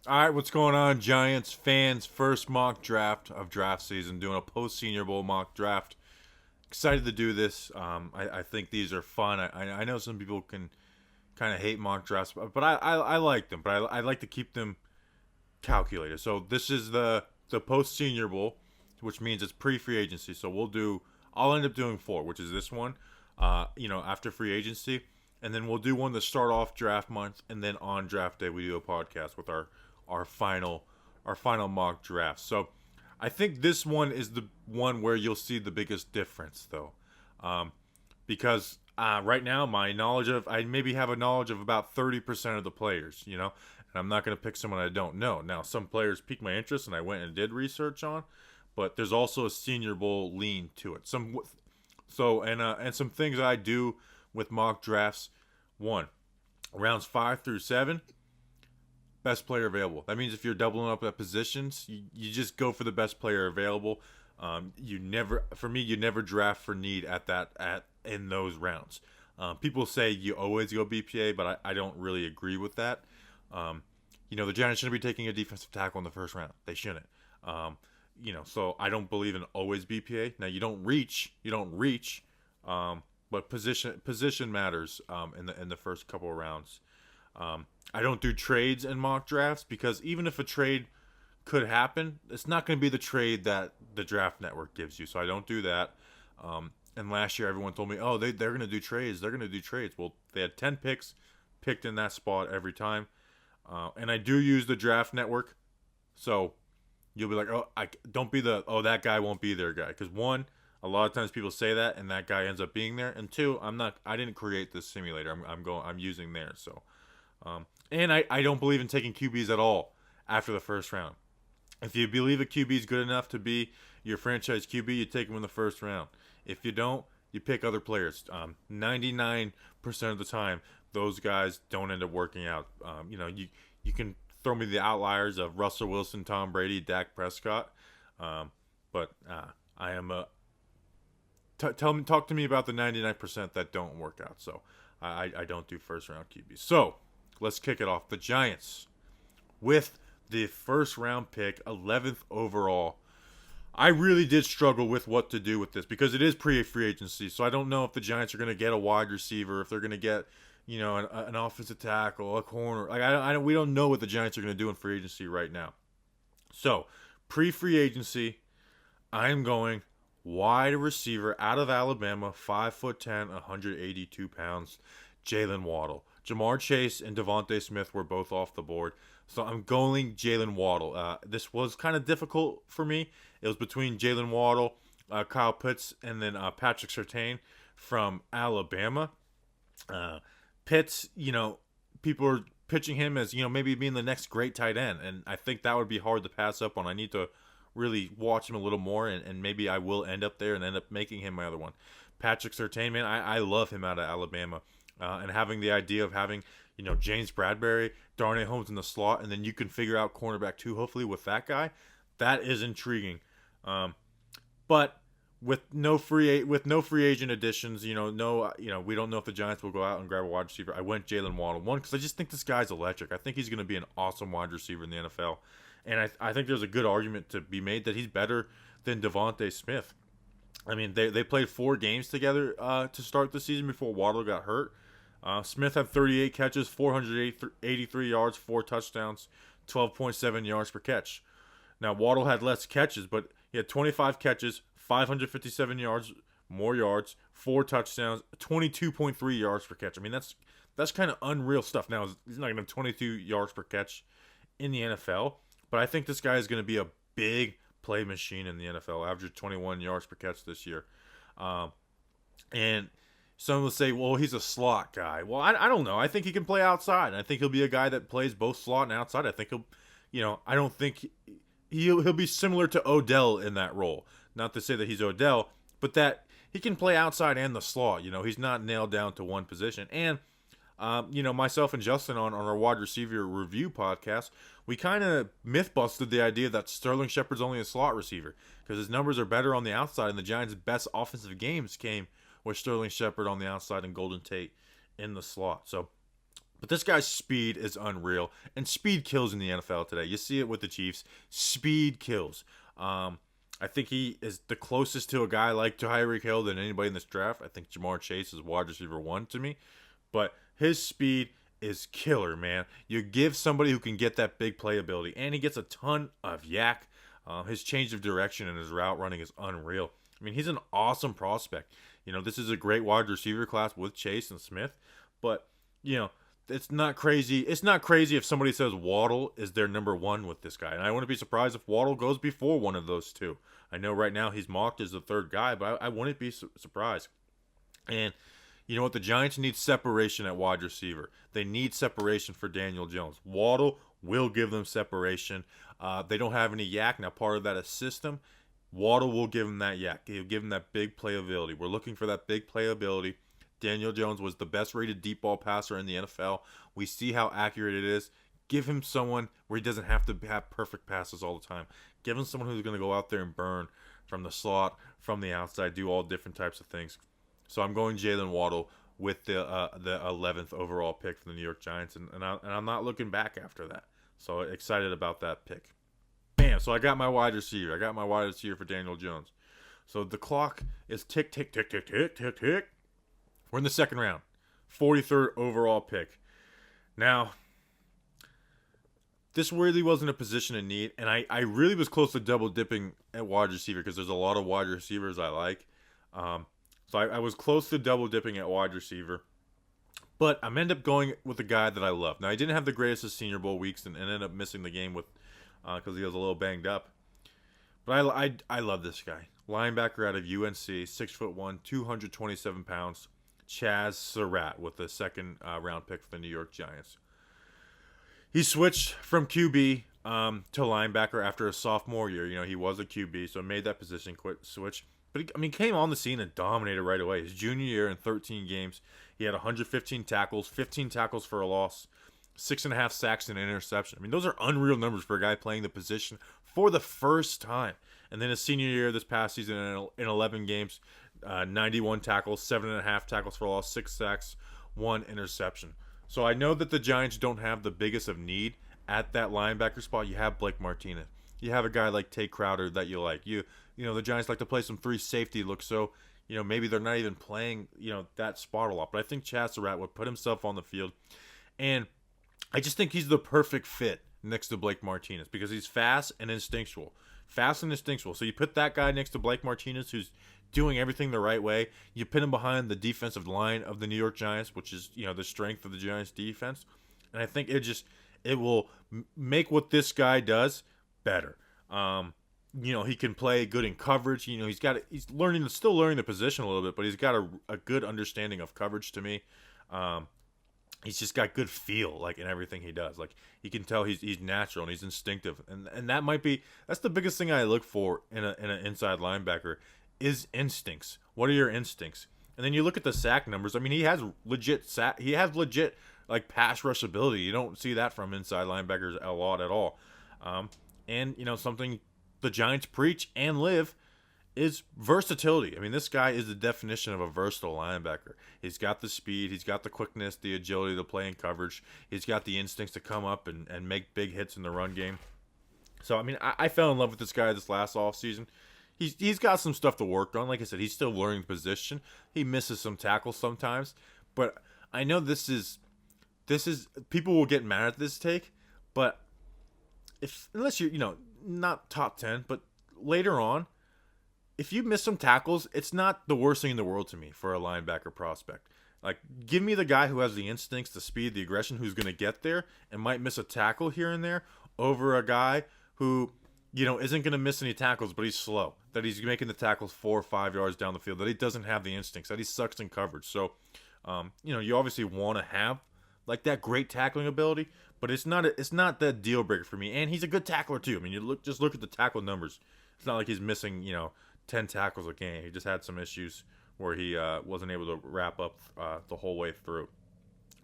All right, what's going on, Giants fans? First mock draft of draft season, doing a post Senior Bowl mock draft. Excited to do this. I think these are fun. I know some people can kind of hate mock drafts, but I like them. But I like to keep them calculated. So this is the post Senior Bowl, which means it's pre free agency. So I'll end up doing four, which is this one. After free agency, and then we'll do one to start off draft month, and then on draft day we do a podcast with our final our final mock draft. So I think this one is the one where you'll see the biggest difference, though, because right now I maybe have a knowledge of about 30% of the players, and I'm not going to pick someone I don't know. Now, some players piqued my interest, and I went and did research on, but there's also a Senior Bowl lean to it. And some things I do with mock drafts. One, rounds 5 through 7, best player available. That means if you're doubling up at positions, you just go for the best player available. You never draft for need at in those rounds. People say you always go BPA, but I don't really agree with that. The Giants shouldn't be taking a defensive tackle in the first round. They shouldn't. So I don't believe in always BPA. Now you don't reach, but position matters in the first couple of rounds. I don't do trades in mock drafts because even if a trade could happen, it's not going to be the trade that the draft network gives you. So I don't do that. And last year, everyone told me, oh, they're going to do trades. They're going to do trades. Well, they had 10 picks picked in that spot every time. And I do use the draft network. So you'll be like, don't be that guy won't be there guy. Because one, a lot of times people say that and that guy ends up being there. And two, I didn't create this simulator. I'm using theirs. So, and I don't believe in taking QBs at all after the first round. If you believe a QB is good enough to be your franchise QB, you take him in the first round. If you don't, you pick other players. 99% of the time, those guys don't end up working out. You can throw me the outliers of Russell Wilson, Tom Brady, Dak Prescott, but I am a talk to me about the 99% that don't work out. So I don't do first round QBs. So let's kick it off. The Giants with the first round pick, 11th overall. I really did struggle with what to do with this because it is pre-free agency. So I don't know if the Giants are going to get a wide receiver, if they're going to get, an offensive tackle, a corner. We don't know what the Giants are going to do in free agency right now. So pre-free agency, I'm going wide receiver out of Alabama, 5'10", 182 pounds, Jalen Waddle. Jamar Chase and Devontae Smith were both off the board. So I'm going Jalen Waddle. This was kind of difficult for me. It was between Jalen Waddle, Kyle Pitts, and then Patrick Surtain from Alabama. Pitts, people are pitching him as, maybe being the next great tight end. And I think that would be hard to pass up on. I need to really watch him a little more, and maybe I will end up there and end up making him my other one. Patrick Surtain, man, I love him out of Alabama. And having the idea of having, James Bradbury, Darnay Holmes in the slot, and then you can figure out cornerback too, hopefully, with that guy, that is intriguing. But with no free agent additions, we don't know if the Giants will go out and grab a wide receiver. I went Jalen Waddle, one, because I just think this guy's electric. I think he's going to be an awesome wide receiver in the NFL. And I think there's a good argument to be made that he's better than Devontae Smith. I mean, they played 4 games together to start the season before Waddle got hurt. Smith had 38 catches, 483 yards, 4 touchdowns, 12.7 yards per catch. Now, Waddle had less catches, but he had 25 catches, 557 yards, 4 touchdowns, 22.3 yards per catch. I mean, that's kind of unreal stuff. Now, he's not going to have 22 yards per catch in the NFL, but I think this guy is going to be a big play machine in the NFL, averaged 21 yards per catch this year. And some will say, well, he's a slot guy. Well, I don't know. I think he can play outside. I think he'll be a guy that plays both slot and outside. I think I don't think he'll be similar to Odell in that role. Not to say that he's Odell, but that he can play outside and the slot. He's not nailed down to one position. And, myself and Justin on our wide receiver review podcast, we kind of myth busted the idea that Sterling Shepard's only a slot receiver because his numbers are better on the outside, and the Giants' best offensive games came with Sterling Shepard on the outside and Golden Tate in the slot. So But this guy's speed is unreal, and speed kills in the NFL today. You see it with the Chiefs. Speed kills. I think he is the closest to a guy like Tyreek Hill than anybody in this draft. I think Jamar Chase is wide receiver 1 to me. But his speed is killer, man. You give somebody who can get that big playability, and he gets a ton of yak. His change of direction and his route running is unreal. I mean, he's an awesome prospect. This is a great wide receiver class with Chase and Smith. But, it's not crazy. It's not crazy if somebody says Waddle is their number 1 with this guy. And I wouldn't be surprised if Waddle goes before one of those two. I know right now he's mocked as the 3rd guy, but I wouldn't be surprised. And you know what? The Giants need separation at wide receiver. They need separation for Daniel Jones. Waddle will give them separation. They don't have any yak. Now, part of that is system. Waddle will give them that yak. He'll give them that big playability. We're looking for that big playability. Daniel Jones was the best rated deep ball passer in the NFL. We see how accurate it is. Give him someone where he doesn't have to have perfect passes all the time. Give him someone who's going to go out there and burn from the slot, from the outside, do all different types of things. So I'm going Jalen Waddle with the 11th overall pick for the New York Giants, and I'm not looking back after that. So excited about that pick. Bam! So I got my wide receiver. I got my wide receiver for Daniel Jones. So the clock is tick, tick, tick, tick, tick, tick, tick. We're in the 2nd round. 43rd overall pick. Now, this really wasn't a position in need, and I really was close to double dipping at wide receiver because there's a lot of wide receivers I like. So I was close to double dipping at wide receiver, but I'm ended up going with the guy that I love. Now, I didn't have the greatest of Senior Bowl weeks and ended up missing the game with because he was a little banged up. But I love this guy. Linebacker out of UNC, 6'1", 227 pounds. Chaz Surratt with the 2nd round pick for the New York Giants. He switched from QB to linebacker after a sophomore year. He was a QB, so made that position switch. But he came on the scene and dominated right away. His junior year in 13 games, he had 115 tackles, 15 tackles for a loss, 6.5 sacks and an interception. I mean, those are unreal numbers for a guy playing the position for the first time. And then his senior year this past season in 11 games, 91 tackles, 7.5 tackles for a loss, 6 sacks, 1 interception. So I know that the Giants don't have the biggest of need at that linebacker spot. You have Blake Martinez. You have a guy like Tate Crowder that you like. The Giants like to play some 3 safety looks, so maybe they're not even playing that spot a lot. But I think Chaz Surratt would put himself on the field, and I just think he's the perfect fit next to Blake Martinez because he's fast and instinctual. So you put that guy next to Blake Martinez, who's doing everything the right way. You put him behind the defensive line of the New York Giants, which is the strength of the Giants defense, and I think it will make what this guy does better. He can play good in coverage. He's still learning the position a little bit, but he's got a good understanding of coverage to me. He's just got good feel, in everything he does. You can tell he's natural and he's instinctive, and that's the biggest thing I look for in an inside linebacker is instincts. What are your instincts? And then you look at the sack numbers. I mean, he has legit pass rush ability. You don't see that from inside linebackers a lot at all. And something the Giants preach and live is versatility. I mean, this guy is the definition of a versatile linebacker. He's got the speed, he's got the quickness, the agility to play in coverage. He's got the instincts to come up and make big hits in the run game. So, I mean, I fell in love with this guy this last offseason. He's got some stuff to work on. Like I said, he's still learning position. He misses some tackles sometimes. But I know this is people will get mad at this take, but unless you're, not top 10, but later on, if you miss some tackles, it's not the worst thing in the world to me for a linebacker prospect. Give me the guy who has the instincts, the speed, the aggression, who's going to get there and might miss a tackle here and there over a guy who, isn't going to miss any tackles, but he's slow, that he's making the tackles 4 or 5 yards down the field, that he doesn't have the instincts, that he sucks in coverage. So, you obviously want to have that great tackling ability, but it's not that deal breaker for me. And he's a good tackler too. I mean, look at the tackle numbers. It's not like he's missing, 10 tackles a game. He just had some issues where he wasn't able to wrap up the whole way through.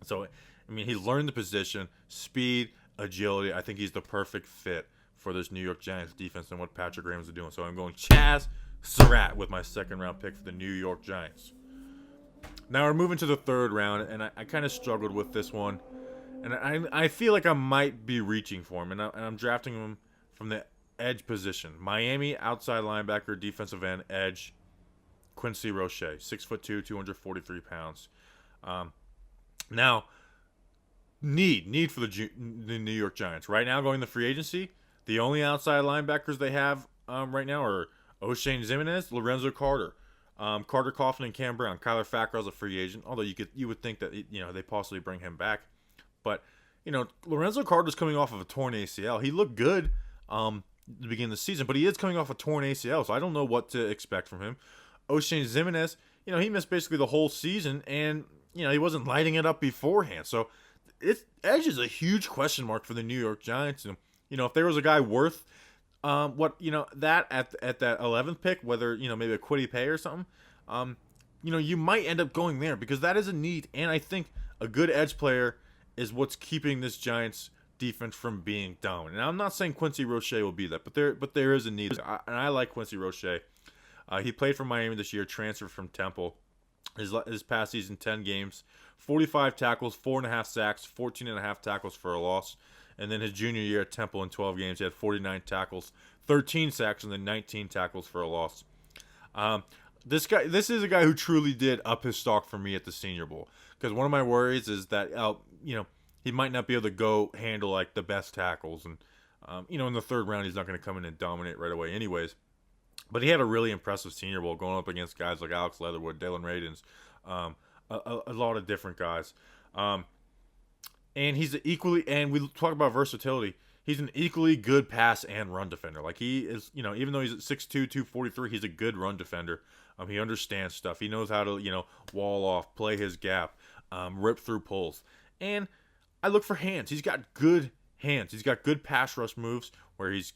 So, I mean, he's learned the position, speed, agility. I think he's the perfect fit for this New York Giants defense and what Patrick Grahams is doing. So I'm going Chaz Surratt with my 2nd round pick for the New York Giants. Now we're moving to the 3rd round, and I kind of struggled with this one. And I feel like I might be reaching for him, and I'm drafting him from the edge position. Miami outside linebacker, defensive end, edge. Quincy Roche, 6'2", 243 pounds. Um, now, need for the New York Giants right now going to free agency. The only outside linebackers they have right now are O'Shane Ximines, Lorenzo Carter, Carter Coughlin, and Cam Brown. Kyler Fackrell's a free agent, although you would think that they possibly bring him back, but Lorenzo Carter's coming off of a torn ACL. He looked good at the beginning of the season, but he is coming off a torn ACL, so I don't know what to expect from him. O'Shane Ximines, he missed basically the whole season, and he wasn't lighting it up beforehand. So edge is a huge question mark for the New York Giants. And if there was a guy worth that at that 11th pick, whether maybe a Kwity Paye or something, you might end up going there because that is a need, and I think a good edge player is what's keeping this Giants defense from being dominant. Now, I'm not saying Quincy Roche will be that, but there is a need, and I like Quincy Roche. He played for Miami this year, transferred from Temple. His past season, 10 games, 45 tackles, 4.5 sacks, 14.5 tackles for a loss. And then his junior year at Temple in 12 games, he had 49 tackles, 13 sacks, and then 19 tackles for a loss. This is a guy who truly did up his stock for me at the Senior Bowl. Because one of my worries is that, he might not be able to handle like the best tackles. And, in the third round, he's not going to come in and dominate right away anyways. But he had a really impressive Senior Bowl going up against guys like Alex Leatherwood, Dalen Radens, a lot of different guys. And we talk about versatility, he's an equally good pass and run defender. Like he is, even though he's at 6'2", 243, he's a good run defender. He understands stuff. He knows how to, wall off, play his gap, rip through pulls. And I look for hands. He's got good hands. He's got good pass rush moves where he's,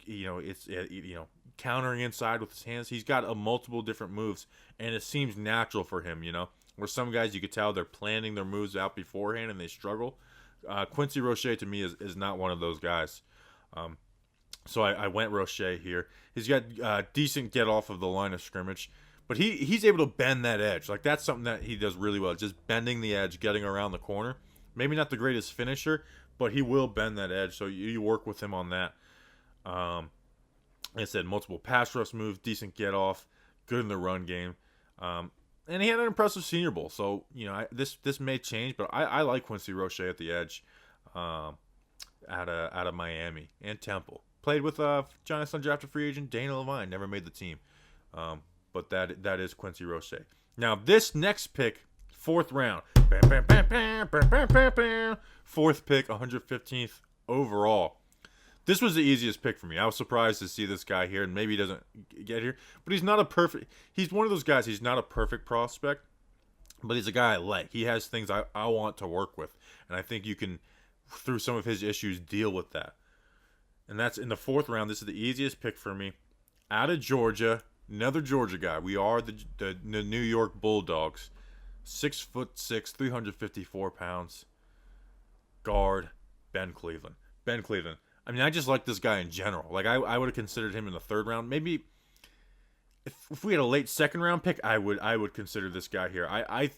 countering inside with his hands. He's got multiple different moves, and it seems natural for him, where some guys you could tell they're planning their moves out beforehand and they struggle. Quincy Roche to me is not one of those guys. So I went Roche here. He's got decent get off of the line of scrimmage, but he's able to bend that edge. Like that's something that he does really well, just bending the edge, getting around the corner. Maybe not the greatest finisher, but he will bend that edge, so you work with him on that. Like I said, multiple pass rush moves, decent get off, good in the run game, and he had an impressive Senior Bowl. So this may change, but I like Quincy Roche at the edge, out of Miami and Temple. Played with Giants undrafted free agent Dana Levine, never made the team, but that is Quincy Roche. Now this next pick, 4th round, fourth pick, 115th overall. This was the easiest pick for me. I was surprised to see this guy here, and maybe he doesn't get here. But he's one of those guys, he's not a perfect prospect, but he's a guy I like. He has things I want to work with, and I think you can, through some of his issues, deal with that. And that's in the 4th round. This is the easiest pick for me. Out of Georgia, another Georgia guy. We are the New York Bulldogs. 6'6", 354 pounds. Guard, Ben Cleveland. Ben Cleveland. I mean, I just like this guy in general. Like, I would have considered him in the 3rd round. Maybe if we had a late 2nd round pick, I would consider this guy here. I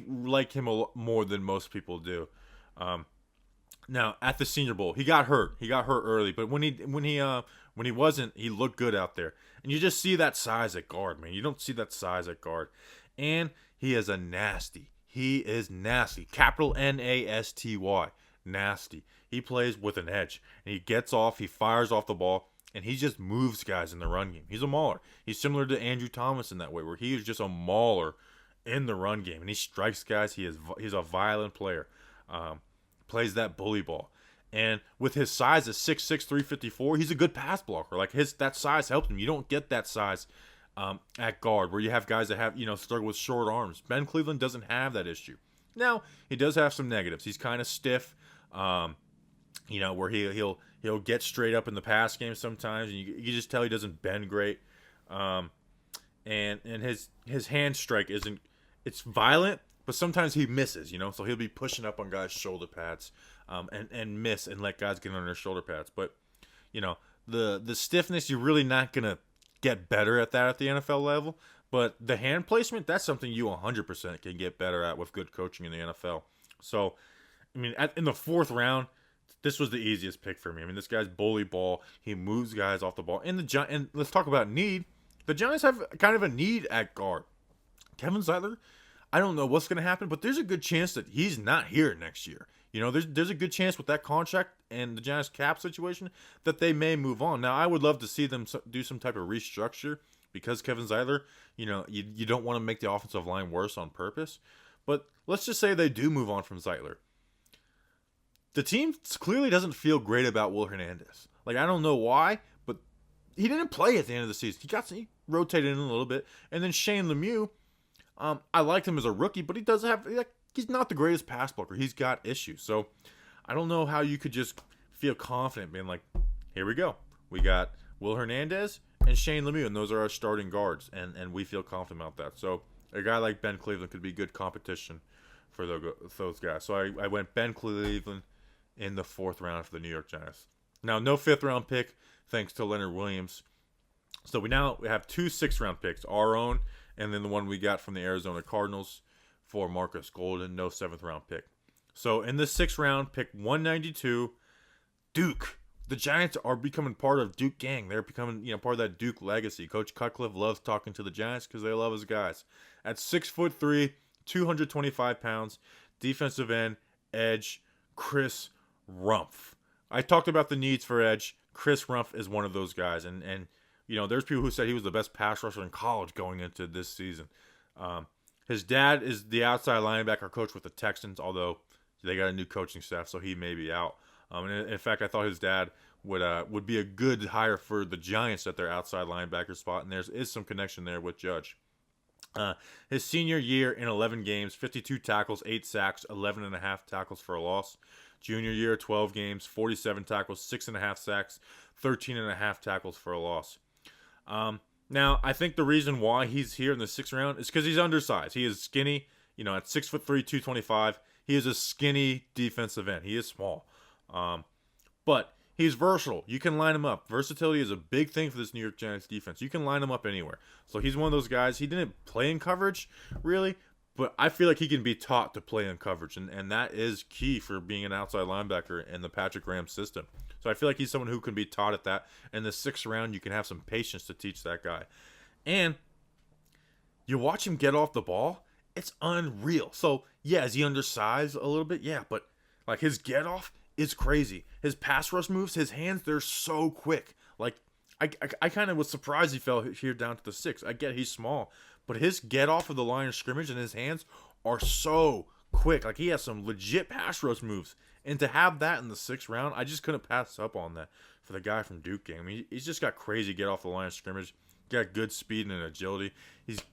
like him a lot more than most people do. Now at the Senior Bowl, he got hurt. He got hurt early, but when he wasn't, he looked good out there. And you just see that size at guard, man. You don't see that size at guard. And he is a nasty. He is nasty. Capital Nasty. Nasty. He plays with an edge, and he gets off, he fires off the ball, and he just moves guys in the run game. He's a mauler. He's similar to Andrew Thomas in that way, where he is just a mauler in the run game, and he strikes guys. He's a violent player. Plays that bully ball. And with his size at 6'6", 354, he's a good pass blocker. Like that size helps him. You don't get that size at guard, where you have guys that have struggle with short arms. Ben Cleveland doesn't have that issue. Now he does have some negatives. He's kind of stiff. Where he'll get straight up in the pass game sometimes, and you just tell he doesn't bend great. And his hand strike it's violent, but sometimes he misses. So he'll be pushing up on guys' shoulder pads, and miss and let guys get on their shoulder pads. But the stiffness, you're really not gonna get better at that at the NFL level. But the hand placement, that's something you 100% can get better at with good coaching in the NFL. So, I mean, in the fourth round, this was the easiest pick for me. I mean, this guy's bully ball. He moves guys off the ball. And let's talk about need. The Giants have kind of a need at guard. Kevin Zeitler, I don't know what's going to happen, but there's a good chance that he's not here next year. You know, there's a good chance with that contract and the Giants cap situation that they may move on. Now, I would love to see them do some type of restructure because Kevin Zeitler, you know, you don't want to make the offensive line worse on purpose. But let's just say they do move on from Zeitler. The team clearly doesn't feel great about Will Hernandez. Like, I don't know why, but he didn't play at the end of the season. He rotated in a little bit. And then Shane Lemieux, I liked him as a rookie, but he does have, he's not the greatest pass blocker. He's got issues. So I don't know how you could just feel confident being like, here we go. We got Will Hernandez and Shane Lemieux, and those are our starting guards, and we feel confident about that. So a guy like Ben Cleveland could be good competition for those guys. So I went Ben Cleveland in the fourth round for the New York Giants. Now, no fifth round pick, thanks to Leonard Williams. So we have 2 6th-round picks, our own, and then the one we got from the Arizona Cardinals for Marcus Golden, no 7th-round pick. So in the 6th round, pick 192, Duke. The Giants are becoming part of Duke gang. They're becoming, part of that Duke legacy. Coach Cutcliffe loves talking to the Giants because they love his guys. At 6'3", 225 pounds, defensive end, edge, Chris Rumph. I talked about the needs for edge. Chris Rumph is one of those guys, and there's people who said he was the best pass rusher in college going into this season. His dad is the outside linebacker coach with the Texans, although they got a new coaching staff, so he may be out. And in fact, I thought his dad would be a good hire for the Giants at their outside linebacker spot, and there is some connection there with Judge. His senior year in 11 games, 52 tackles, 8 sacks, 11.5 tackles for a loss. Junior year, 12 games, 47 tackles, 6.5 sacks, 13.5 tackles for a loss. Now, I think the reason why he's here in the 6th round is because he's undersized. He is skinny, at 6'3", 225. He is a skinny defensive end. He is small. But he's versatile. You can line him up. Versatility is a big thing for this New York Giants defense. You can line him up anywhere. So he's one of those guys. He didn't play in coverage, really, but I feel like he can be taught to play in coverage, and that is key for being an outside linebacker in the Patrick Graham system. So I feel like he's someone who can be taught at that. In the 6th round, you can have some patience to teach that guy. And you watch him get off the ball, it's unreal. So, yeah, is he undersized a little bit? Yeah, but like his get off is crazy. His pass rush moves, his hands, they're so quick. Like, I kind of was surprised he fell here down to the 6. I get he's small, but his get off of the line of scrimmage and his hands are so quick. Like, he has some legit pass rush moves. And to have that in the 6th round, I just couldn't pass up on that for the guy from Duke game. I mean, he's just got crazy get off the line of scrimmage. Got good speed and agility.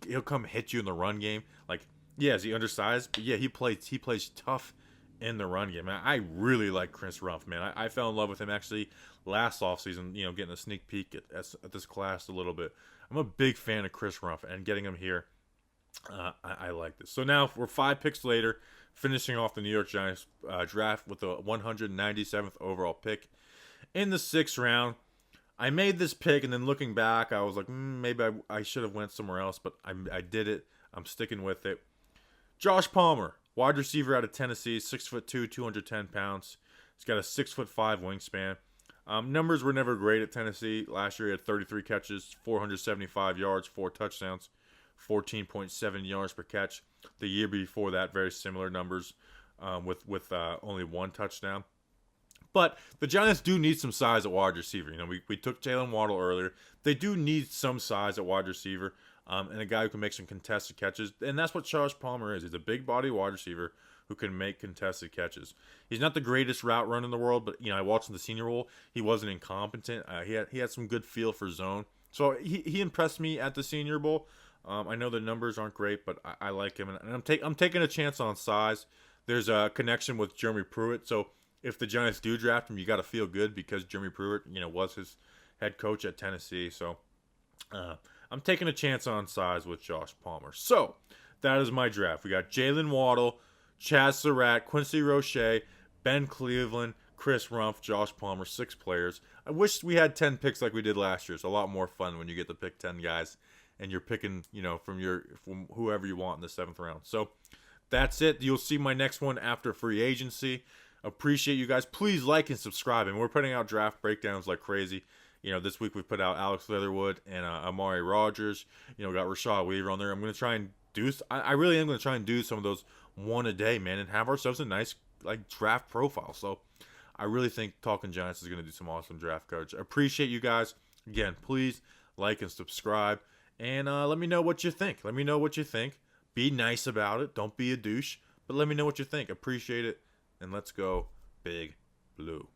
He'll come hit you in the run game. Like, yeah, is he undersized? But yeah, he plays tough in the run game. I really like Chris Rumph, man. I fell in love with him actually last offseason, getting a sneak peek at this class a little bit. I'm a big fan of Chris Rumph, and getting him here, I like this. So now we're 5 picks later, finishing off the New York Giants draft with the 197th overall pick. In the 6th round, I made this pick, and then looking back, I was like, maybe I should have went somewhere else, but I did it. I'm sticking with it. Josh Palmer, wide receiver out of Tennessee, 6'2", 210 pounds. He's got a 6'5" wingspan. Numbers were never great at Tennessee. Last year he had 33 catches, 475 yards, 4 touchdowns, 14.7 yards per catch. The year before that, very similar numbers with only 1 touchdown. But the Giants do need some size at wide receiver. We took Jalen Waddle earlier. They do need some size at wide receiver and a guy who can make some contested catches. And that's what Josh Palmer is. He's a big body wide receiver who can make contested catches. He's not the greatest route runner in the world, but I watched him the Senior Bowl. He wasn't incompetent. He had some good feel for zone. So he impressed me at the Senior Bowl. I know the numbers aren't great, but I like him, and I'm taking a chance on size. There's a connection with Jeremy Pruitt, so if the Giants do draft him, you got to feel good because Jeremy Pruitt, was his head coach at Tennessee. So I'm taking a chance on size with Josh Palmer. So that is my draft. We got Jalen Waddle, Chaz Surratt, Quincy Roche, Ben Cleveland, Chris Rumph, Josh Palmer, 6 players. I wish we had 10 picks like we did last year. It's a lot more fun when you get to pick 10 guys and you're picking, from whoever you want in the 7th round. So that's it. You'll see my next one after free agency. Appreciate you guys. Please like and subscribe. And we're putting out draft breakdowns like crazy. This week we put out Alex Leatherwood and Amari Rogers. Got Rashad Weaver on there. I'm going to try and I really am going to try and do some of those one a day, man, and have ourselves a nice draft profile. So I really think Talking Giants is going to do some awesome draft coverage. I appreciate you guys. Again, please like and subscribe. And let me know what you think. Let me know what you think. Be nice about it. Don't be a douche. But let me know what you think. Appreciate it. And let's go Big Blue.